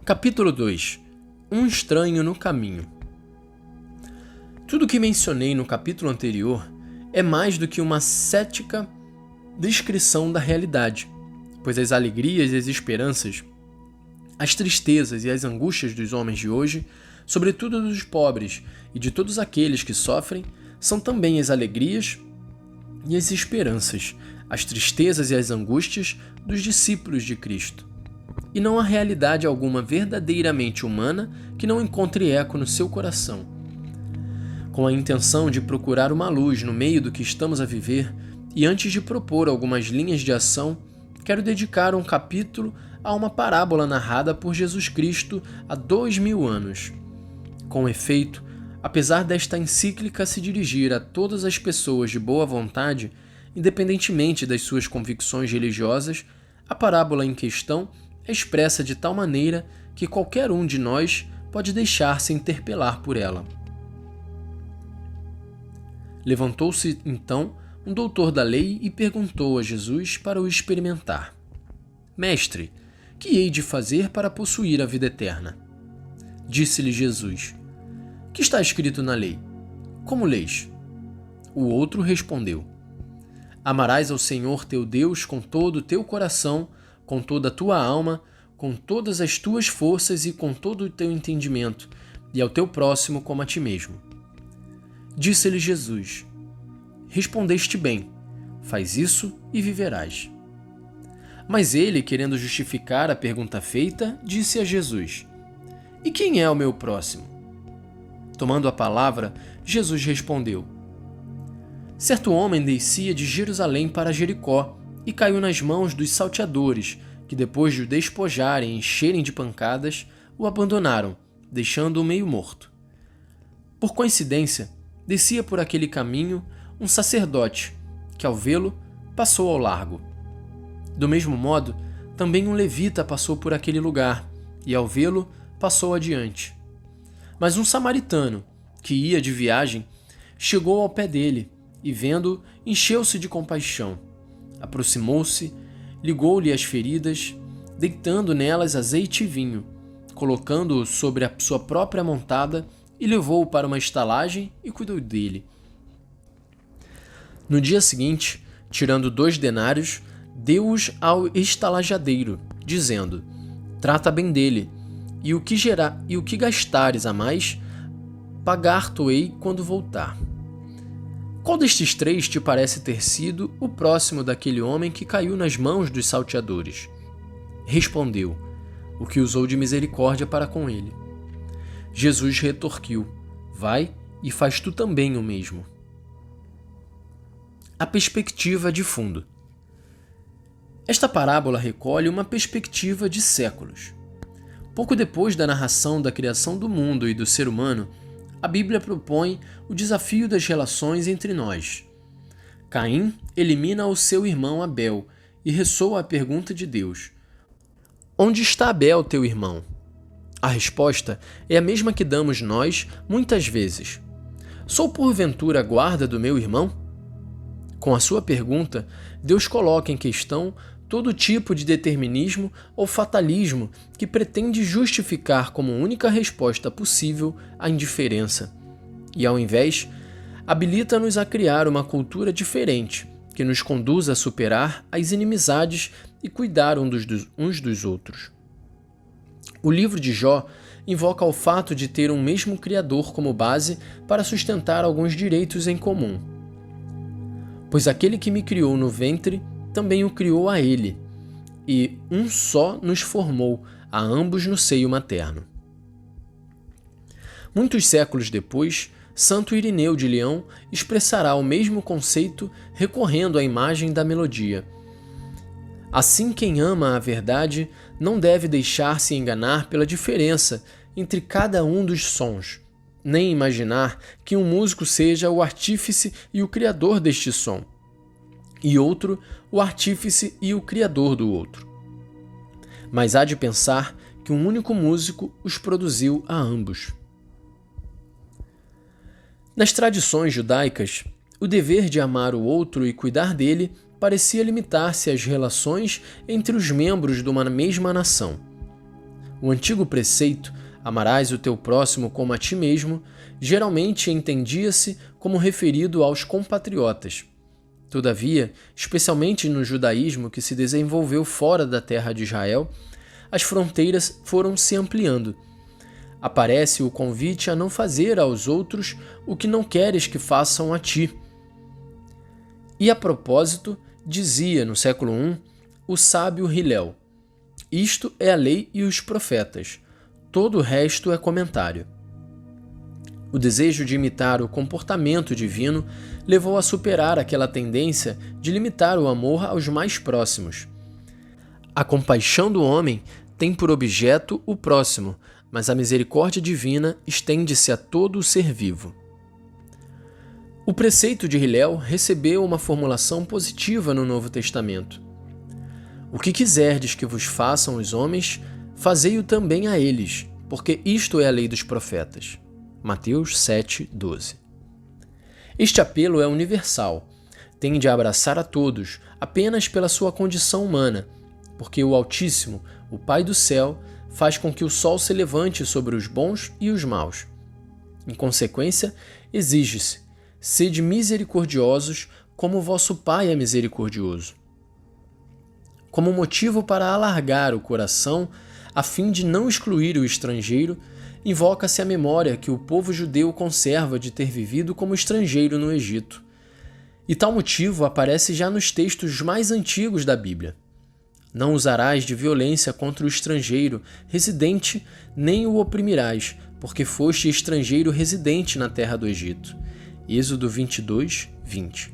Capítulo 2 Um estranho no caminho. Tudo o que mencionei no capítulo anterior é mais do que uma cética descrição da realidade, pois as alegrias e as esperanças, as tristezas e as angústias dos homens de hoje, sobretudo dos pobres e de todos aqueles que sofrem, são também as alegrias e as esperanças, as tristezas e as angústias dos discípulos de Cristo. E não há realidade alguma verdadeiramente humana que não encontre eco no seu coração. Com a intenção de procurar uma luz no meio do que estamos a viver, e antes de propor algumas linhas de ação, quero dedicar um capítulo a uma parábola narrada por Jesus Cristo há 2000 anos. Com efeito, apesar desta encíclica se dirigir a todas as pessoas de boa vontade, independentemente das suas convicções religiosas, a parábola em questão é expressa de tal maneira que qualquer um de nós pode deixar-se interpelar por ela. Levantou-se, então, um doutor da lei e perguntou a Jesus para o experimentar: Mestre, que hei de fazer para possuir a vida eterna? Disse-lhe Jesus: Que está escrito na lei? Como lês? O outro respondeu: Amarás ao Senhor teu Deus com todo o teu coração, com toda a tua alma, com todas as tuas forças e com todo o teu entendimento, e ao teu próximo como a ti mesmo. Disse-lhe Jesus: Respondeste bem, faz isso e viverás. Mas ele, querendo justificar a pergunta feita, disse a Jesus: E quem é o meu próximo? Tomando a palavra, Jesus respondeu: Certo homem descia de Jerusalém para Jericó e caiu nas mãos dos salteadores, que depois de o despojarem e encherem de pancadas, o abandonaram, deixando-o meio morto. Por coincidência, descia por aquele caminho um sacerdote, que ao vê-lo, passou ao largo. Do mesmo modo, também um levita passou por aquele lugar, e ao vê-lo, passou adiante. Mas um samaritano, que ia de viagem, chegou ao pé dele, e vendo-o, encheu-se de compaixão. Aproximou-se, ligou-lhe as feridas, deitando nelas azeite e vinho, colocando-o sobre a sua própria montada, e levou-o para uma estalagem e cuidou dele. No dia seguinte, tirando 2 denários, deu-os ao estalajadeiro, dizendo: Trata bem dele, e o que gastares a mais, pagar-te-ei quando voltar. Qual destes 3 te parece ter sido o próximo daquele homem que caiu nas mãos dos salteadores? Respondeu: O que usou de misericórdia para com ele. Jesus retorquiu: Vai e faz tu também o mesmo. A perspectiva de fundo. Esta parábola recolhe uma perspectiva de séculos. Pouco depois da narração da criação do mundo e do ser humano, a Bíblia propõe o desafio das relações entre nós. Caim elimina o seu irmão Abel e ressoa a pergunta de Deus: Onde está Abel, teu irmão? A resposta é a mesma que damos nós muitas vezes: Sou porventura guarda do meu irmão? Com a sua pergunta, Deus coloca em questão todo tipo de determinismo ou fatalismo que pretende justificar como única resposta possível a indiferença. E, ao invés, habilita-nos a criar uma cultura diferente, que nos conduza a superar as inimizades e cuidar uns dos outros. O livro de Jó invoca o fato de ter um mesmo Criador como base para sustentar alguns direitos em comum. Pois aquele que me criou no ventre também o criou a ele, e um só nos formou, a ambos no seio materno. Muitos séculos depois, Santo Irineu de Leão expressará o mesmo conceito recorrendo à imagem da melodia. Assim, quem ama a verdade não deve deixar-se enganar pela diferença entre cada um dos sons, nem imaginar que um músico seja o artífice e o criador deste som, e outro o artífice e o criador do outro. Mas há de pensar que um único músico os produziu a ambos. Nas tradições judaicas, o dever de amar o outro e cuidar dele parecia limitar-se às relações entre os membros de uma mesma nação. O antigo preceito, amarás o teu próximo como a ti mesmo, geralmente entendia-se como referido aos compatriotas. Todavia, especialmente no judaísmo que se desenvolveu fora da terra de Israel, as fronteiras foram se ampliando. Aparece o convite a não fazer aos outros o que não queres que façam a ti. E a propósito, dizia no século I o sábio Hillel: isto é a lei e os profetas, todo o resto é comentário. O desejo de imitar o comportamento divino levou a superar aquela tendência de limitar o amor aos mais próximos. A compaixão do homem tem por objeto o próximo, mas a misericórdia divina estende-se a todo o ser vivo. O preceito de Hillel recebeu uma formulação positiva no Novo Testamento. O que quiserdes que vos façam os homens, fazei-o também a eles, porque isto é a lei dos profetas. Mateus 7:12. Este apelo é universal, tende a abraçar a todos, apenas pela sua condição humana, porque o Altíssimo, o Pai do céu, faz com que o sol se levante sobre os bons e os maus. Em consequência, exige-se: sede misericordiosos, como vosso Pai é misericordioso. Como motivo para alargar o coração, a fim de não excluir o estrangeiro, invoca-se a memória que o povo judeu conserva de ter vivido como estrangeiro no Egito. E tal motivo aparece já nos textos mais antigos da Bíblia. Não usarás de violência contra o estrangeiro residente, nem o oprimirás, porque foste estrangeiro residente na terra do Egito. Êxodo 22:20.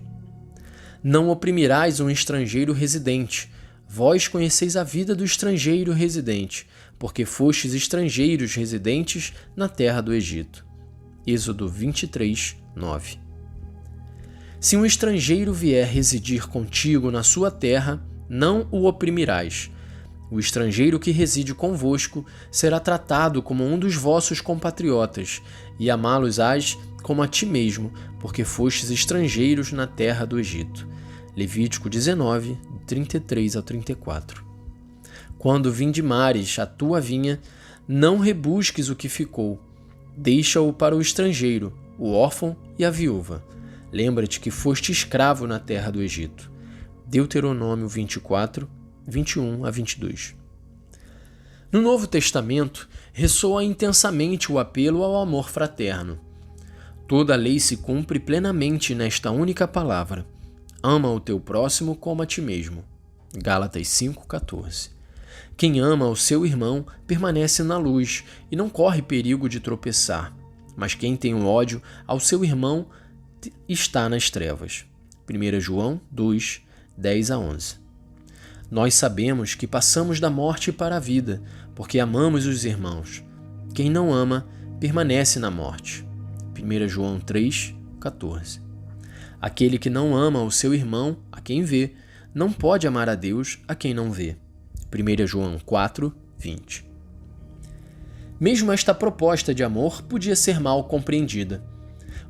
Não oprimirás um estrangeiro residente. Vós conheceis a vida do estrangeiro residente, porque fostes estrangeiros residentes na terra do Egito. Êxodo 23:9. Se um estrangeiro vier residir contigo na sua terra, não o oprimirás. O estrangeiro que reside convosco será tratado como um dos vossos compatriotas, e amá-los-ás como a ti mesmo, porque fostes estrangeiros na terra do Egito. Levítico 19, 33-34. Quando vindimares a tua vinha, não rebusques o que ficou. Deixa-o para o estrangeiro, o órfão e a viúva. Lembra-te que foste escravo na terra do Egito. Deuteronômio 24, 21-22. No Novo Testamento, ressoa intensamente o apelo ao amor fraterno. Toda a lei se cumpre plenamente nesta única palavra: ama o teu próximo como a ti mesmo. Gálatas 5:14. Quem ama o seu irmão permanece na luz e não corre perigo de tropeçar, mas quem tem um ódio ao seu irmão está nas trevas. 1 João 2, 10-11. Nós sabemos que passamos da morte para a vida, porque amamos os irmãos. Quem não ama permanece na morte. 1 João 3:14. Aquele que não ama o seu irmão, a quem vê, não pode amar a Deus, a quem não vê. 1 João 4:20. Mesmo esta proposta de amor podia ser mal compreendida.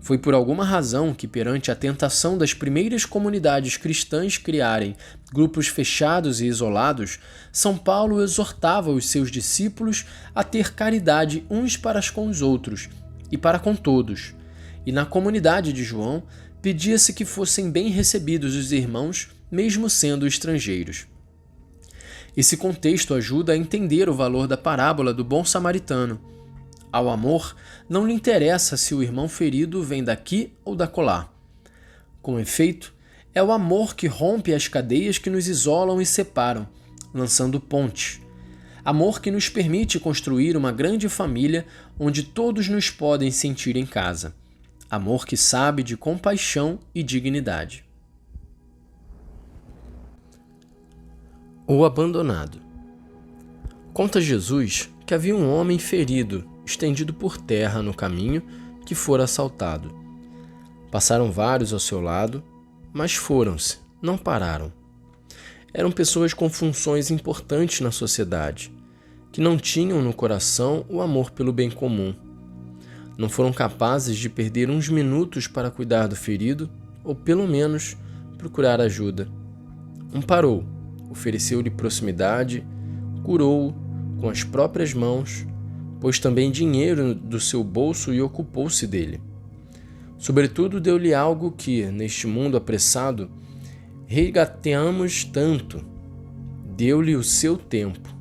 Foi por alguma razão que, perante a tentação das primeiras comunidades cristãs criarem grupos fechados e isolados, São Paulo exortava os seus discípulos a ter caridade uns para com os outros e para com todos. E na comunidade de João, pedia-se que fossem bem recebidos os irmãos, mesmo sendo estrangeiros. Esse contexto ajuda a entender o valor da parábola do bom samaritano. Ao amor, não lhe interessa se o irmão ferido vem daqui ou dacolá. Com efeito, é o amor que rompe as cadeias que nos isolam e separam, lançando pontes. Amor que nos permite construir uma grande família onde todos nos podem sentir em casa. Amor que sabe de compaixão e dignidade. O abandonado. Conta Jesus que havia um homem ferido, estendido por terra no caminho, que fora assaltado. Passaram vários ao seu lado, mas foram-se, não pararam. Eram pessoas com funções importantes na sociedade, que não tinham no coração o amor pelo bem comum. Não foram capazes de perder uns minutos para cuidar do ferido, ou pelo menos procurar ajuda. Um parou, ofereceu-lhe proximidade, curou-o, com as próprias mãos, pôs também dinheiro do seu bolso e ocupou-se dele. Sobretudo deu-lhe algo que, neste mundo apressado, regateamos tanto. Deu-lhe o seu tempo.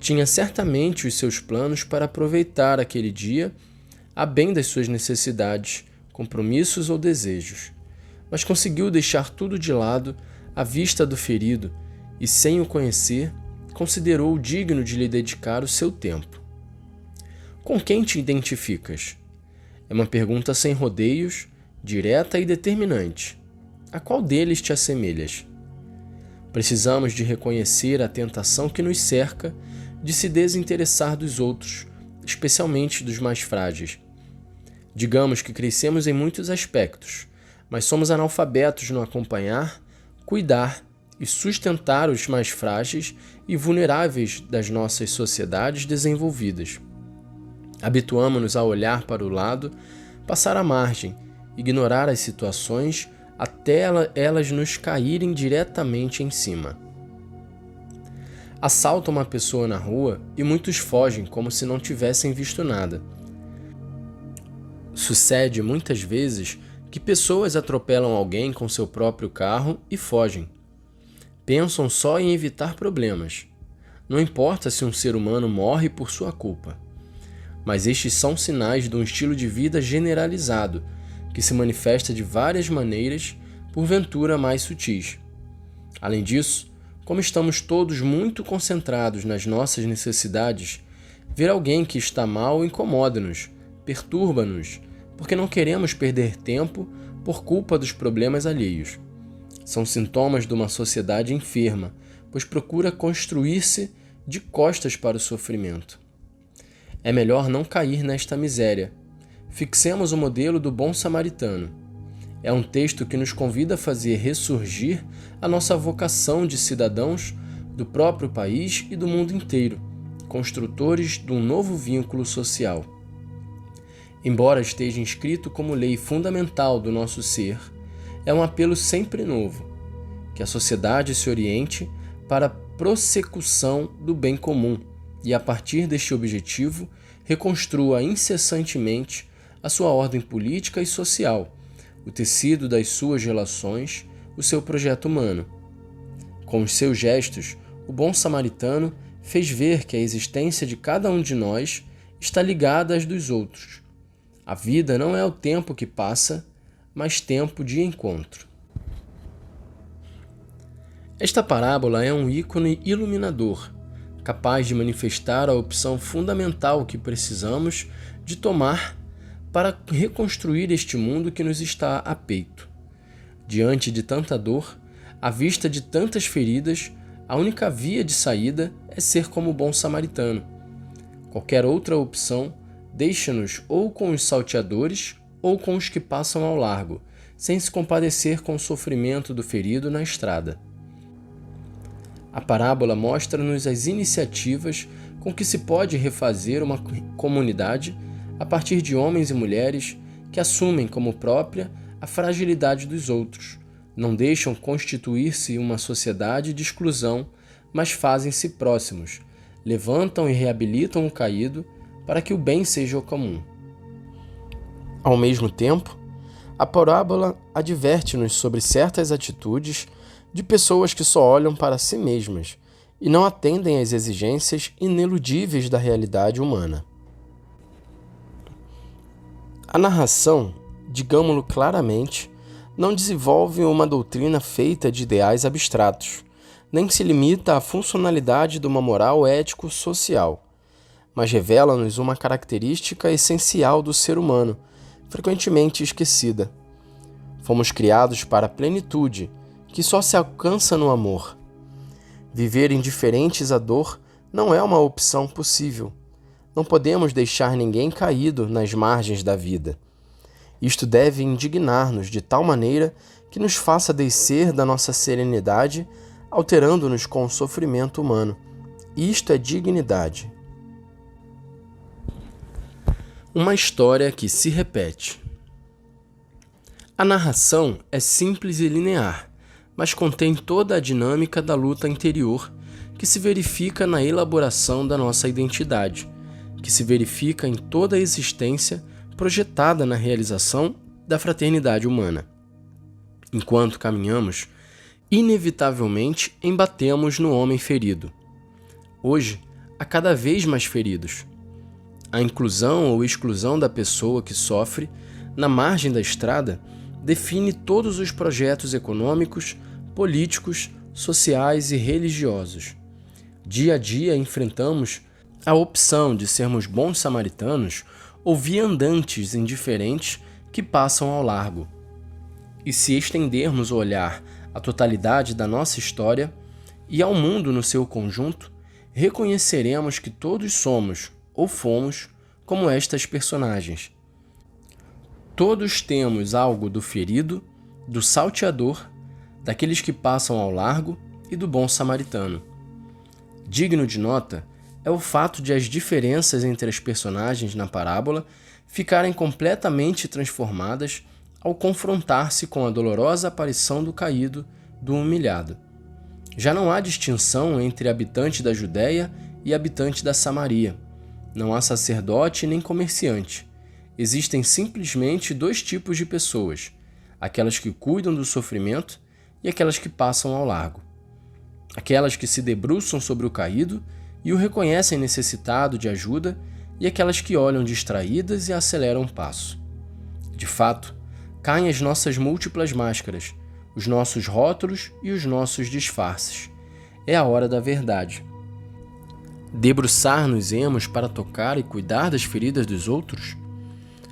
Tinha certamente os seus planos para aproveitar aquele dia a bem das suas necessidades, compromissos ou desejos, mas conseguiu deixar tudo de lado à vista do ferido e, sem o conhecer, considerou digno de lhe dedicar o seu tempo. Com quem te identificas? É uma pergunta sem rodeios, direta e determinante. A qual deles te assemelhas? Precisamos de reconhecer a tentação que nos cerca de se desinteressar dos outros, especialmente dos mais frágeis. Digamos que crescemos em muitos aspectos, mas somos analfabetos no acompanhar, cuidar e sustentar os mais frágeis e vulneráveis das nossas sociedades desenvolvidas. Habituamo-nos a olhar para o lado, passar à margem, ignorar as situações até elas nos caírem diretamente em cima. Assaltam uma pessoa na rua e muitos fogem como se não tivessem visto nada. Sucede muitas vezes que pessoas atropelam alguém com seu próprio carro e fogem. Pensam só em evitar problemas. Não importa se um ser humano morre por sua culpa. Mas estes são sinais de um estilo de vida generalizado, que se manifesta de várias maneiras, porventura mais sutis. Além disso, como estamos todos muito concentrados nas nossas necessidades, ver alguém que está mal incomoda-nos, perturba-nos, porque não queremos perder tempo por culpa dos problemas alheios. São sintomas de uma sociedade enferma, pois procura construir-se de costas para o sofrimento. É melhor não cair nesta miséria. Fixemos o modelo do bom samaritano. É um texto que nos convida a fazer ressurgir a nossa vocação de cidadãos do próprio país e do mundo inteiro, construtores de um novo vínculo social. Embora esteja inscrito como lei fundamental do nosso ser, é um apelo sempre novo, que a sociedade se oriente para a prossecução do bem comum e, a partir deste objetivo, reconstrua incessantemente a sua ordem política e social, o tecido das suas relações, o seu projeto humano. Com os seus gestos, o bom samaritano fez ver que a existência de cada um de nós está ligada às dos outros. A vida não é o tempo que passa, mas tempo de encontro. Esta parábola é um ícone iluminador, capaz de manifestar a opção fundamental que precisamos de tomar para reconstruir este mundo que nos está a peito. Diante de tanta dor, à vista de tantas feridas, a única via de saída é ser como o bom samaritano. Qualquer outra opção deixa-nos ou com os salteadores ou com os que passam ao largo, sem se compadecer com o sofrimento do ferido na estrada. A parábola mostra-nos as iniciativas com que se pode refazer uma comunidade a partir de homens e mulheres que assumem como própria a fragilidade dos outros, não deixam constituir-se uma sociedade de exclusão, mas fazem-se próximos, levantam e reabilitam o caído para que o bem seja o comum. Ao mesmo tempo, a parábola adverte-nos sobre certas atitudes de pessoas que só olham para si mesmas e não atendem às exigências ineludíveis da realidade humana. A narração, digamo-lo claramente, não desenvolve uma doutrina feita de ideais abstratos, nem se limita à funcionalidade de uma moral ético-social, mas revela-nos uma característica essencial do ser humano, frequentemente esquecida. Fomos criados para a plenitude, que só se alcança no amor. Viver indiferentes à dor não é uma opção possível. Não podemos deixar ninguém caído nas margens da vida. Isto deve indignar-nos de tal maneira que nos faça descer da nossa serenidade, alterando-nos com o sofrimento humano. Isto é dignidade. Uma história que se repete. A narração é simples e linear, mas contém toda a dinâmica da luta interior que se verifica na elaboração da nossa identidade, que se verifica em toda a existência projetada na realização da fraternidade humana. Enquanto caminhamos, inevitavelmente embatemos no homem ferido. Hoje, há cada vez mais feridos. A inclusão ou exclusão da pessoa que sofre na margem da estrada define todos os projetos econômicos, políticos, sociais e religiosos. Dia a dia enfrentamos a opção de sermos bons samaritanos ou viandantes indiferentes que passam ao largo. E se estendermos o olhar à totalidade da nossa história e ao mundo no seu conjunto, reconheceremos que todos somos ou fomos como estas personagens. Todos temos algo do ferido, do salteador, daqueles que passam ao largo e do bom samaritano. Digno de nota é o fato de as diferenças entre as personagens na parábola ficarem completamente transformadas ao confrontar-se com a dolorosa aparição do caído, do humilhado. Já não há distinção entre habitante da Judéia e habitante da Samaria. Não há sacerdote nem comerciante. Existem simplesmente dois tipos de pessoas: aquelas que cuidam do sofrimento e aquelas que passam ao largo. Aquelas que se debruçam sobre o caído e o reconhecem necessitado de ajuda, e aquelas que olham distraídas e aceleram o passo. De fato, caem as nossas múltiplas máscaras, os nossos rótulos e os nossos disfarces. É a hora da verdade. Debruçar-nos-emos para tocar e cuidar das feridas dos outros?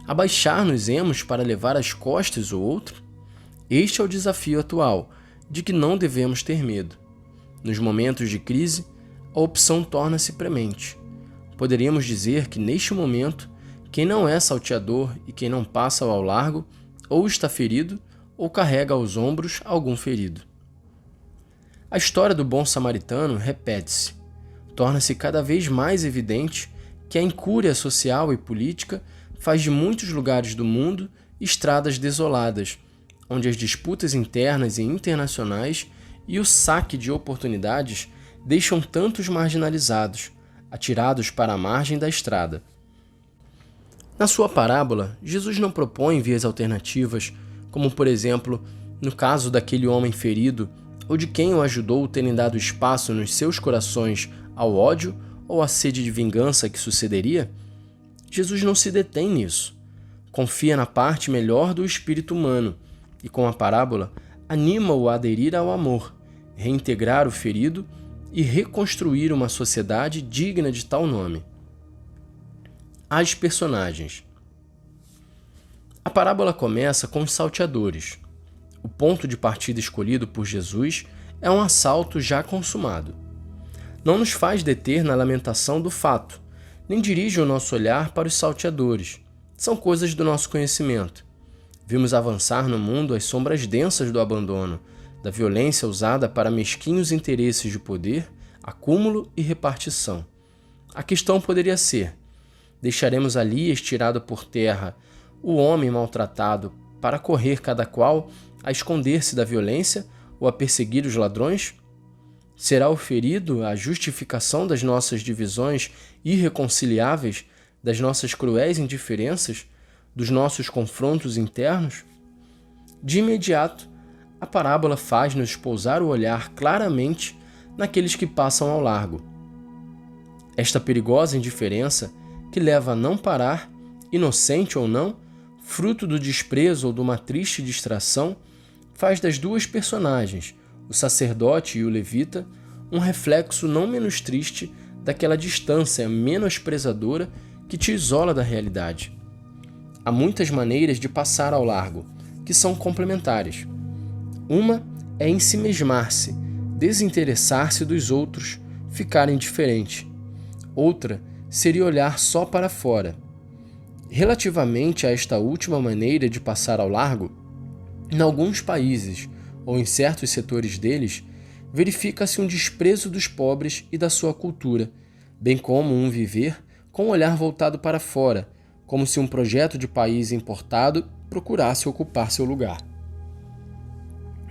Abaixar-nos-emos para levar as costas o outro? Este é o desafio atual, de que não devemos ter medo. Nos momentos de crise, a opção torna-se premente. Poderíamos dizer que, neste momento, quem não é salteador e quem não passa ao largo, ou está ferido, ou carrega aos ombros algum ferido. A história do bom samaritano repete-se. Torna-se cada vez mais evidente que a incúria social e política faz de muitos lugares do mundo estradas desoladas, onde as disputas internas e internacionais e o saque de oportunidades deixam tantos marginalizados, atirados para a margem da estrada. Na sua parábola, Jesus não propõe vias alternativas, como, por exemplo, no caso daquele homem ferido ou de quem o ajudou terem dado espaço nos seus corações ao ódio ou à sede de vingança que sucederia. Jesus não se detém nisso. Confia na parte melhor do espírito humano e, com a parábola, anima-o a aderir ao amor, reintegrar o ferido e reconstruir uma sociedade digna de tal nome. As personagens. A parábola começa com os salteadores. O ponto de partida escolhido por Jesus é um assalto já consumado. Não nos faz deter na lamentação do fato, nem dirige o nosso olhar para os salteadores. São coisas do nosso conhecimento. Vimos avançar no mundo as sombras densas do abandono, da violência usada para mesquinhos interesses de poder, acúmulo e repartição. A questão poderia ser: deixaremos ali estirado por terra o homem maltratado para correr cada qual a esconder-se da violência ou a perseguir os ladrões? Será o ferido a justificação das nossas divisões irreconciliáveis, das nossas cruéis indiferenças, dos nossos confrontos internos? De imediato, a parábola faz-nos pousar o olhar claramente naqueles que passam ao largo. Esta perigosa indiferença, que leva a não parar, inocente ou não, fruto do desprezo ou de uma triste distração, faz das duas personagens, o sacerdote e o levita, um reflexo não menos triste daquela distância menosprezadora que te isola da realidade. Há muitas maneiras de passar ao largo, que são complementares. Uma é ensimesmar-se, desinteressar-se dos outros, ficar indiferente. Outra seria olhar só para fora. Relativamente a esta última maneira de passar ao largo, em alguns países, ou em certos setores deles, verifica-se um desprezo dos pobres e da sua cultura, bem como um viver com o olhar voltado para fora, como se um projeto de país importado procurasse ocupar seu lugar.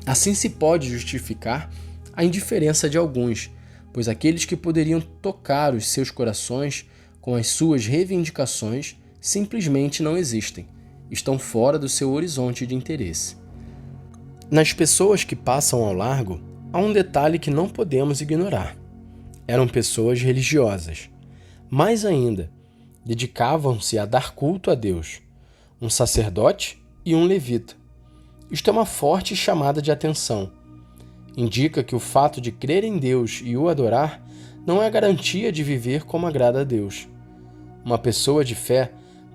Assim se pode justificar a indiferença de alguns, pois aqueles que poderiam tocar os seus corações com as suas reivindicações simplesmente não existem, estão fora do seu horizonte de interesse. Nas pessoas que passam ao largo, há um detalhe que não podemos ignorar. Eram pessoas religiosas. Mais ainda, dedicavam-se a dar culto a Deus, um sacerdote e um levita. Isto é uma forte chamada de atenção. Indica que o fato de crer em Deus e o adorar não é garantia de viver como agrada a Deus. Uma pessoa de fé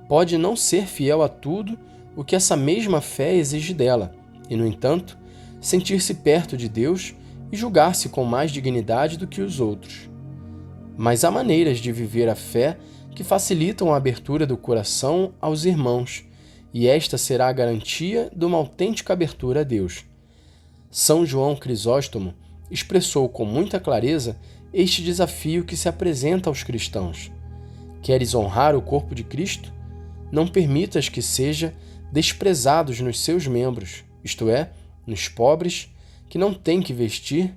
pode não ser fiel a tudo o que essa mesma fé exige dela, e, no entanto, sentir-se perto de Deus e julgar-se com mais dignidade do que os outros. Mas há maneiras de viver a fé que facilitam a abertura do coração aos irmãos, e esta será a garantia de uma autêntica abertura a Deus. São João Crisóstomo expressou com muita clareza este desafio que se apresenta aos cristãos. Queres honrar o corpo de Cristo? Não permitas que seja desprezados nos seus membros, isto é, nos pobres, que não têm que vestir,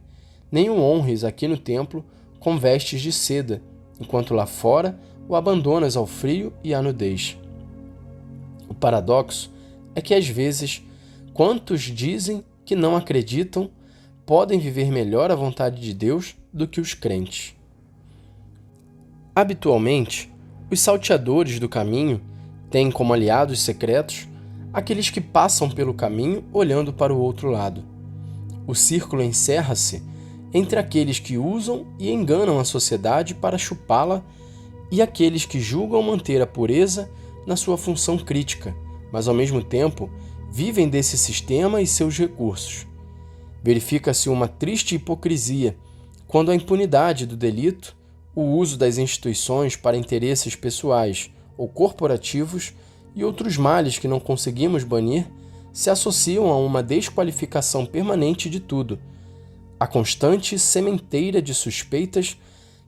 nem o honres aqui no templo com vestes de seda, enquanto lá fora o abandonas ao frio e à nudez. O paradoxo é que, às vezes, quantos dizem que não acreditam podem viver melhor a vontade de Deus do que os crentes. Habitualmente, os salteadores do caminho têm como aliados secretos aqueles que passam pelo caminho olhando para o outro lado. O círculo encerra-se entre aqueles que usam e enganam a sociedade para chupá-la e aqueles que julgam manter a pureza na sua função crítica, mas ao mesmo tempo vivem desse sistema e seus recursos. Verifica-se uma triste hipocrisia quando a impunidade do delito, o uso das instituições para interesses pessoais ou corporativos e outros males que não conseguimos banir se associam a uma desqualificação permanente de tudo, a constante sementeira de suspeitas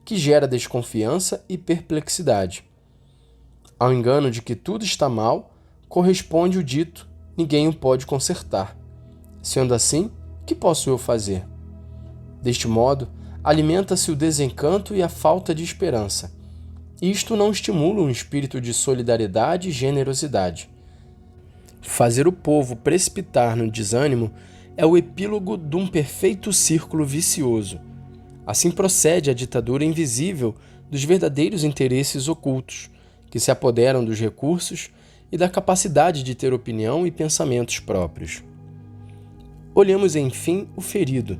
que gera desconfiança e perplexidade. Ao engano de que tudo está mal, corresponde o dito: ninguém o pode consertar. Sendo assim, que posso eu fazer? Deste modo, alimenta-se o desencanto e a falta de esperança. Isto não estimula um espírito de solidariedade e generosidade. Fazer o povo precipitar no desânimo é o epílogo de um perfeito círculo vicioso. Assim procede a ditadura invisível dos verdadeiros interesses ocultos, que se apoderam dos recursos e da capacidade de ter opinião e pensamentos próprios. Olhamos, enfim, o ferido.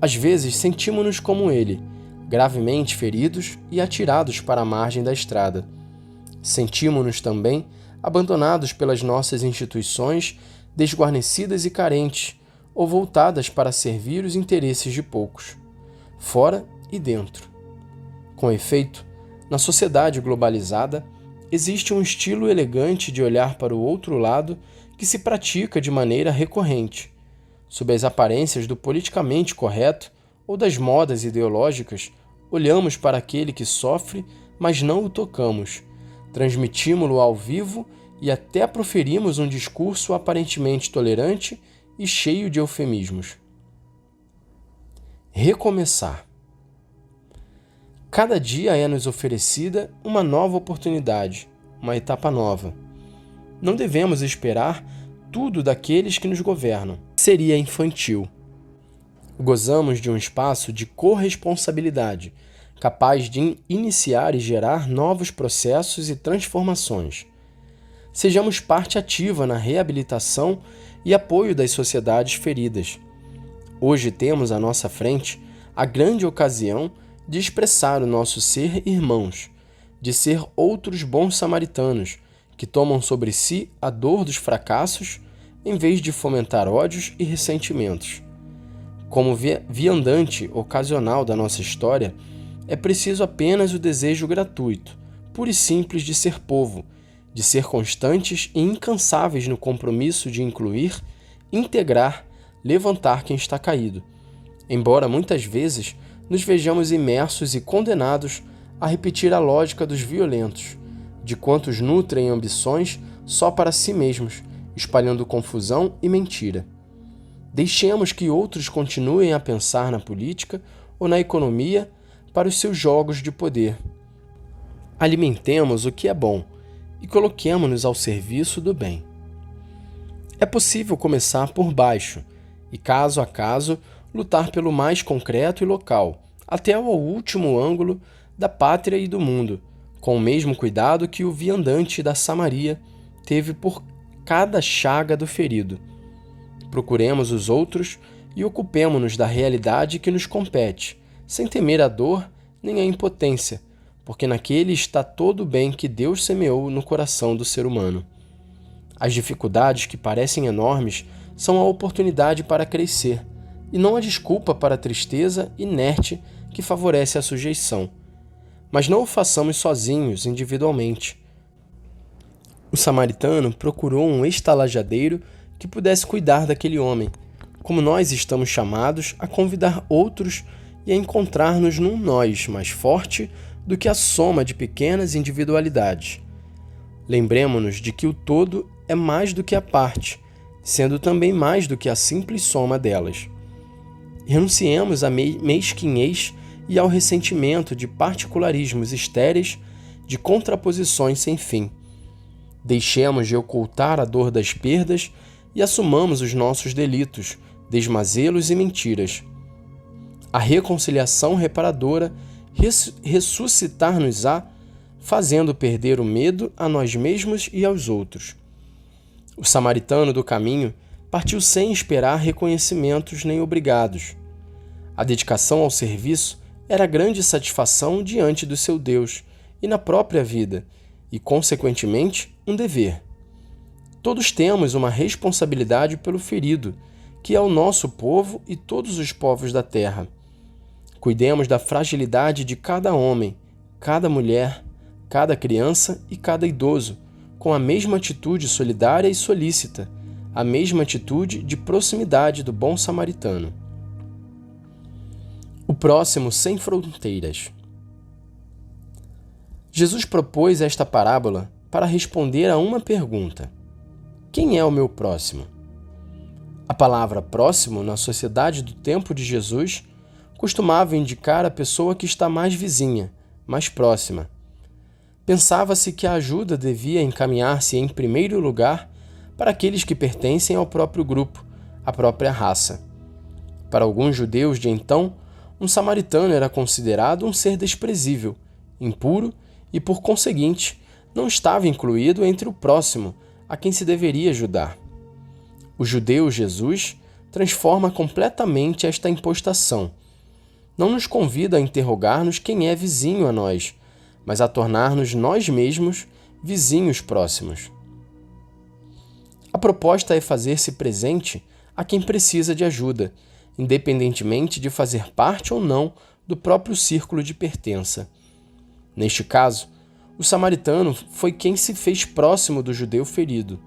Às vezes sentimos-nos como ele, gravemente feridos e atirados para a margem da estrada. Sentimos-nos também abandonados pelas nossas instituições, desguarnecidas e carentes, ou voltadas para servir os interesses de poucos, fora e dentro. Com efeito, na sociedade globalizada, existe um estilo elegante de olhar para o outro lado que se pratica de maneira recorrente. Sob as aparências do politicamente correto ou das modas ideológicas, olhamos para aquele que sofre, mas não o tocamos. Transmitimos-lo ao vivo e até proferimos um discurso aparentemente tolerante e cheio de eufemismos. Recomeçar. Cada dia é-nos oferecida uma nova oportunidade, uma etapa nova. Não devemos esperar tudo daqueles que nos governam. Seria infantil. Gozamos de um espaço de corresponsabilidade, capaz de iniciar e gerar novos processos e transformações. Sejamos parte ativa na reabilitação e apoio das sociedades feridas. Hoje temos à nossa frente a grande ocasião de expressar o nosso ser irmãos, de ser outros bons samaritanos que tomam sobre si a dor dos fracassos em vez de fomentar ódios e ressentimentos. Como viandante ocasional da nossa história, é preciso apenas o desejo gratuito, puro e simples de ser povo, de ser constantes e incansáveis no compromisso de incluir, integrar, levantar quem está caído, embora muitas vezes nos vejamos imersos e condenados a repetir a lógica dos violentos, de quantos nutrem ambições só para si mesmos, espalhando confusão e mentira. Deixemos que outros continuem a pensar na política ou na economia para os seus jogos de poder. Alimentemos o que é bom e coloquemo-nos ao serviço do bem. É possível começar por baixo e, caso a caso, lutar pelo mais concreto e local, até ao último ângulo da pátria e do mundo, com o mesmo cuidado que o viandante da Samaria teve por cada chaga do ferido. Procuremos os outros e ocupemo-nos da realidade que nos compete, sem temer a dor nem a impotência, porque naquele está todo o bem que Deus semeou no coração do ser humano. As dificuldades que parecem enormes são a oportunidade para crescer, e não a desculpa para a tristeza inerte que favorece a sujeição. Mas não o façamos sozinhos, individualmente. O samaritano procurou um estalajadeiro que pudesse cuidar daquele homem, como nós estamos chamados a convidar outros e a encontrar-nos num nós mais forte do que a soma de pequenas individualidades. Lembremo-nos de que o todo é mais do que a parte, sendo também mais do que a simples soma delas. Renunciemos à mesquinhez e ao ressentimento de particularismos estéreis, de contraposições sem fim. Deixemos de ocultar a dor das perdas e assumamos os nossos delitos, desmazelos e mentiras. A reconciliação reparadora ressuscitar-nos-á, fazendo perder o medo a nós mesmos e aos outros. O samaritano do caminho partiu sem esperar reconhecimentos nem obrigados. A dedicação ao serviço era grande satisfação diante do seu Deus e na própria vida, e, consequentemente, um dever. Todos temos uma responsabilidade pelo ferido, que é o nosso povo e todos os povos da terra. Cuidemos da fragilidade de cada homem, cada mulher, cada criança e cada idoso, com a mesma atitude solidária e solícita, a mesma atitude de proximidade do bom samaritano. O próximo sem fronteiras. Jesus propôs esta parábola para responder a uma pergunta: quem é o meu próximo? A palavra próximo, na sociedade do tempo de Jesus, costumava indicar a pessoa que está mais vizinha, mais próxima. Pensava-se que a ajuda devia encaminhar-se em primeiro lugar para aqueles que pertencem ao próprio grupo, à própria raça. Para alguns judeus de então, um samaritano era considerado um ser desprezível, impuro e, por conseguinte, não estava incluído entre o próximo a quem se deveria ajudar. O judeu Jesus transforma completamente esta impostação. Não nos convida a interrogar-nos quem é vizinho a nós, mas a tornar-nos nós mesmos vizinhos próximos. A proposta é fazer-se presente a quem precisa de ajuda, independentemente de fazer parte ou não do próprio círculo de pertença. Neste caso, o samaritano foi quem se fez próximo do judeu ferido.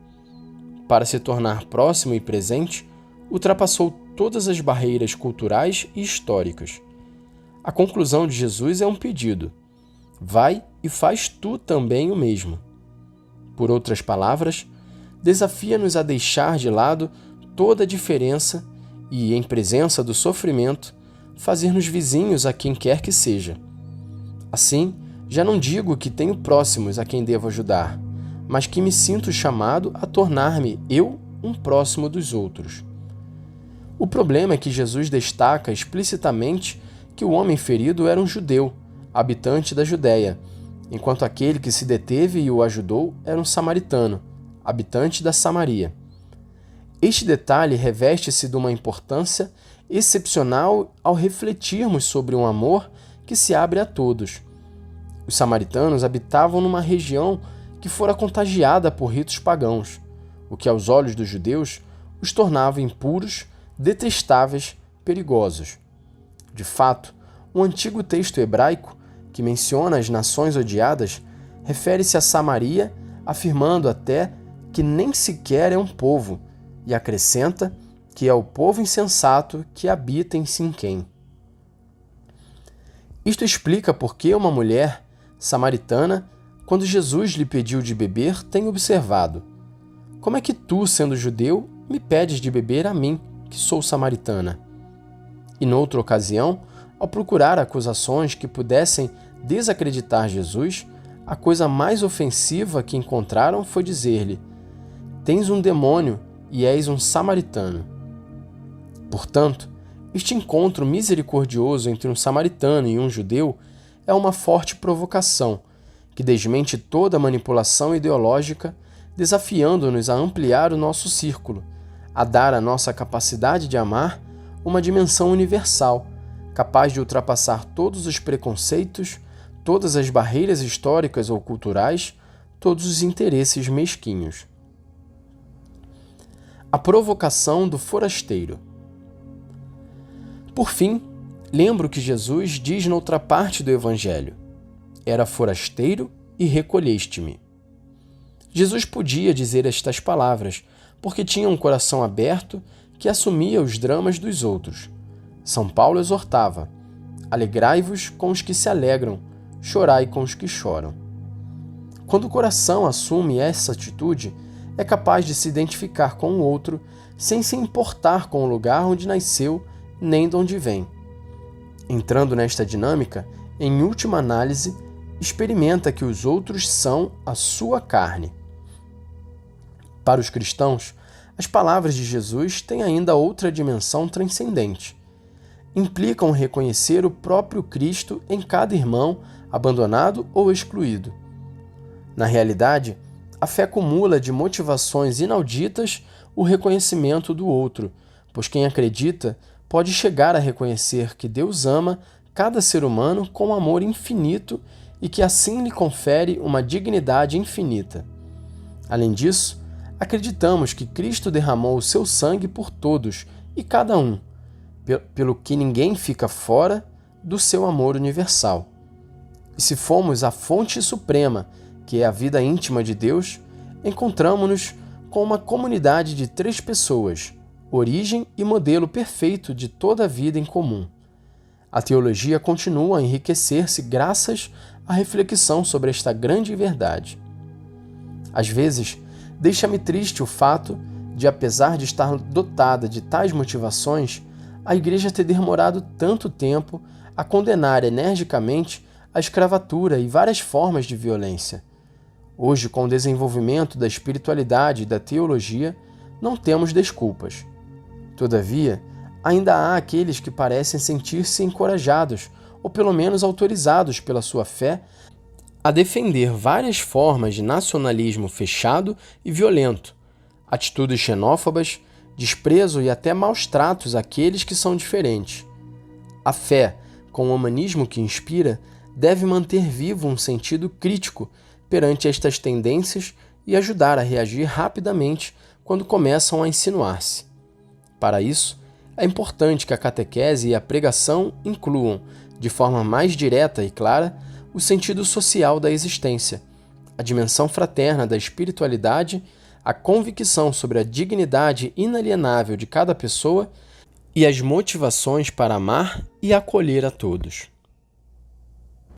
Para se tornar próximo e presente, ultrapassou todas as barreiras culturais e históricas. A conclusão de Jesus é um pedido: vai e faz tu também o mesmo. Por outras palavras, desafia-nos a deixar de lado toda a diferença e, em presença do sofrimento, fazer-nos vizinhos a quem quer que seja. Assim, já não digo que tenho próximos a quem devo ajudar, mas que me sinto chamado a tornar-me eu um próximo dos outros. O problema é que Jesus destaca explicitamente que o homem ferido era um judeu, habitante da Judéia, enquanto aquele que se deteve e o ajudou era um samaritano, habitante da Samaria. Este detalhe reveste-se de uma importância excepcional ao refletirmos sobre um amor que se abre a todos. Os samaritanos habitavam numa região que fora contagiada por ritos pagãos, o que aos olhos dos judeus os tornava impuros, detestáveis, perigosos. De fato, o antigo texto hebraico, que menciona as nações odiadas, refere-se a Samaria, afirmando até que nem sequer é um povo, e acrescenta que é o povo insensato que habita em Siquém. Isto explica por que uma mulher samaritana, quando Jesus lhe pediu de beber, tem observado: como é que tu, sendo judeu, me pedes de beber a mim, que sou samaritana? E noutra ocasião, Ao procurar acusações que pudessem desacreditar Jesus, a coisa mais ofensiva que encontraram foi dizer-lhe: "Tens um demônio e és um samaritano." Portanto, este encontro misericordioso entre um samaritano e um judeu é uma forte provocação que desmente toda a manipulação ideológica, desafiando-nos a ampliar o nosso círculo, a dar à nossa capacidade de amar uma dimensão universal, capaz de ultrapassar todos os preconceitos, todas as barreiras históricas ou culturais, todos os interesses mesquinhos. A provocação do forasteiro. Por fim, lembro que Jesus diz noutra parte do Evangelho: "Era forasteiro e recolheste-me." Jesus podia dizer estas palavras, porque tinha um coração aberto que assumia os dramas dos outros. São Paulo exortava: "Alegrai-vos com os que se alegram, chorai com os que choram." Quando o coração assume essa atitude, é capaz de se identificar com o outro sem se importar com o lugar onde nasceu nem de onde vem. Entrando nesta dinâmica, em última análise, experimenta que os outros são a sua carne. Para os cristãos, as palavras de Jesus têm ainda outra dimensão transcendente. Implicam reconhecer o próprio Cristo em cada irmão, abandonado ou excluído. Na realidade, a fé acumula de motivações inauditas o reconhecimento do outro, pois quem acredita pode chegar a reconhecer que Deus ama cada ser humano com amor infinito e que assim lhe confere uma dignidade infinita. Além disso, acreditamos que Cristo derramou o seu sangue por todos e cada um, pelo que ninguém fica fora do seu amor universal. E se formos a fonte suprema, que é a vida íntima de Deus, encontramos-nos com uma comunidade de 3 pessoas, origem e modelo perfeito de toda a vida em comum. A teologia continua a enriquecer-se graças à reflexão sobre esta grande verdade. Às vezes, deixa-me triste o fato de, apesar de estar dotada de tais motivações, a Igreja ter demorado tanto tempo a condenar energicamente a escravatura e várias formas de violência. Hoje, com o desenvolvimento da espiritualidade e da teologia, não temos desculpas. Todavia, ainda há aqueles que parecem sentir-se encorajados, ou pelo menos autorizados pela sua fé, a defender várias formas de nacionalismo fechado e violento, atitudes xenófobas, desprezo e até maus tratos àqueles que são diferentes. A fé, com o humanismo que inspira, deve manter vivo um sentido crítico perante estas tendências e ajudar a reagir rapidamente quando começam a insinuar-se. Para isso, é importante que a catequese e a pregação incluam, de forma mais direta e clara, o sentido social da existência, a dimensão fraterna da espiritualidade, a convicção sobre a dignidade inalienável de cada pessoa e as motivações para amar e acolher a todos.